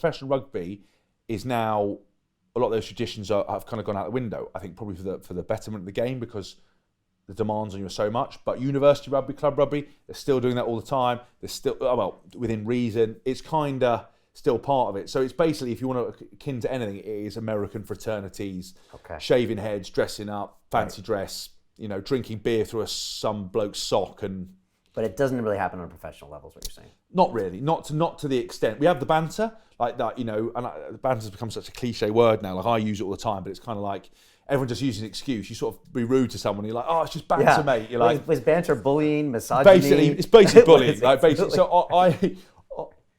professional rugby is now, a lot of those traditions have kind of gone out the window. I think probably for the betterment of the game, because the demands on you are so much. But university rugby, club rugby, they're still doing that all the time. They're still, well, within reason. It's kind of still part of it. So it's basically, if you want to akin to anything, it is American fraternities, shaving heads, dressing up, fancy dress, you know, drinking beer through some bloke's sock. But it doesn't really happen on a professional level, is what you're saying? Not really, not to the extent. We have the banter, like that, you know, and the banter's become such a cliche word now. Like, I use it all the time, but it's kind of like, everyone just uses an excuse. You sort of be rude to someone. You're like, oh, it's just banter, mate. You're like, was banter bullying, misogyny? It's basically bullying. Like, basically, so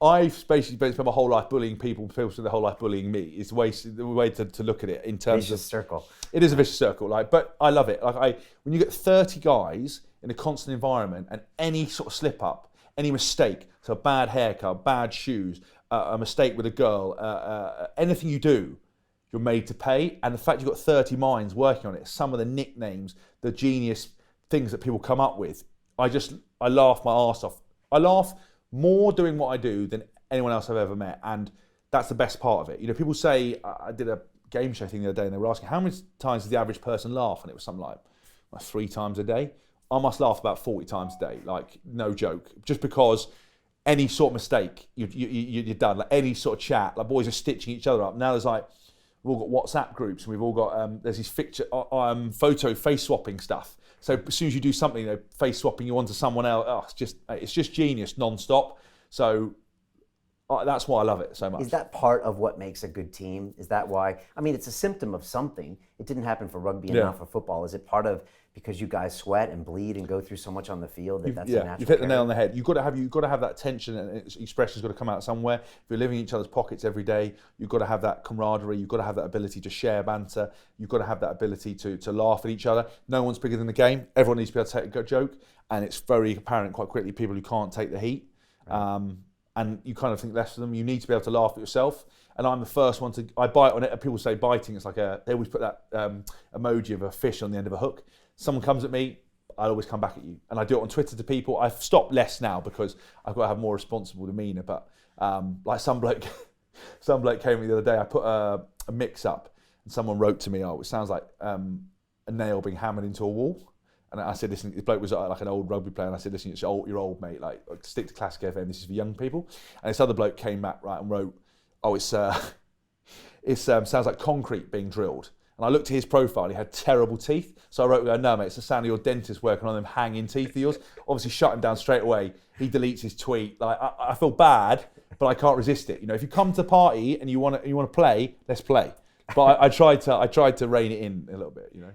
I've basically spent my whole life bullying people spend their whole life bullying me. It's the way to look at it in terms vicious circle. It is a vicious circle, like, but I love it. Like, when you get 30 guys in a constant environment, and any sort of slip up, any mistake, so a bad haircut, bad shoes, a mistake with a girl, anything you do, you're made to pay. And the fact you've got 30 minds working on it, some of the nicknames, the genius things that people come up with, I laugh my arse off. I laugh more doing what I do than anyone else I've ever met. And that's the best part of it. You know, people say, I did a game show thing the other day, and they were asking, how many times does the average person laugh? And it was something like 3 times a day. I must laugh about 40 times a day, like, no joke. Just because any sort of mistake, you're done. Like, any sort of chat, like, boys are stitching each other up. Now there's like, we've all got WhatsApp groups, and we've all got, there's these photo face swapping stuff. So as soon as you do something, you know, face swapping you onto someone else, it's just genius non-stop. So that's why I love it so much. Is that part of what makes a good team? Is that why? I mean, it's a symptom of something. It didn't happen for rugby and not for football. Is it part of, because you guys sweat and bleed and go through so much on the field, that's a natural you've hit the nail on the head. You've got to have that tension, and expression's got to come out somewhere. If you're living in each other's pockets every day, you've got to have that camaraderie. You've got to have that ability to share banter. You've got to have that ability to laugh at each other. No one's bigger than the game. Everyone needs to be able to take a good joke, and it's very apparent quite quickly people who can't take the heat. And you kind of think less of them. You need to be able to laugh at yourself. And I'm the first one to, I bite on it. People say biting, it's like they always put that emoji of a fish on the end of a hook. Someone comes at me, I'll always come back at you. And I do it on Twitter to people. I've stopped less now because I've got to have more responsible demeanour. But like some bloke came to me the other day, I put a mix up, and someone wrote to me, it sounds like a nail being hammered into a wall. And I said, listen, this bloke was like an old rugby player, and I said, listen, you're old, mate, like stick to classic FM, this is for young people. And this other bloke came back, right, and wrote, it sounds like concrete being drilled. And I looked at his profile, he had terrible teeth. So I wrote, no, mate, it's the sound of your dentist working on them hanging teeth of yours. Obviously shut him down straight away. He deletes his tweet. Like, I feel bad, but I can't resist it. You know, if you come to the party and you want to play, let's play. But I tried to rein it in a little bit, you know.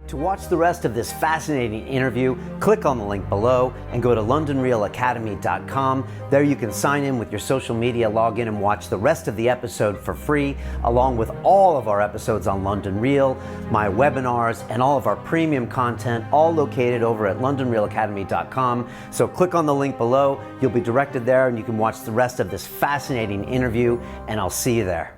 To watch the rest of this fascinating interview, click on the link below and go to londonreelacademy.com. There you can sign in with your social media, log in and watch the rest of the episode for free, along with all of our episodes on London Reel, my webinars, and all of our premium content, all located over at londonreelacademy.com. So click on the link below, you'll be directed there, and you can watch the rest of this fascinating interview, and I'll see you there.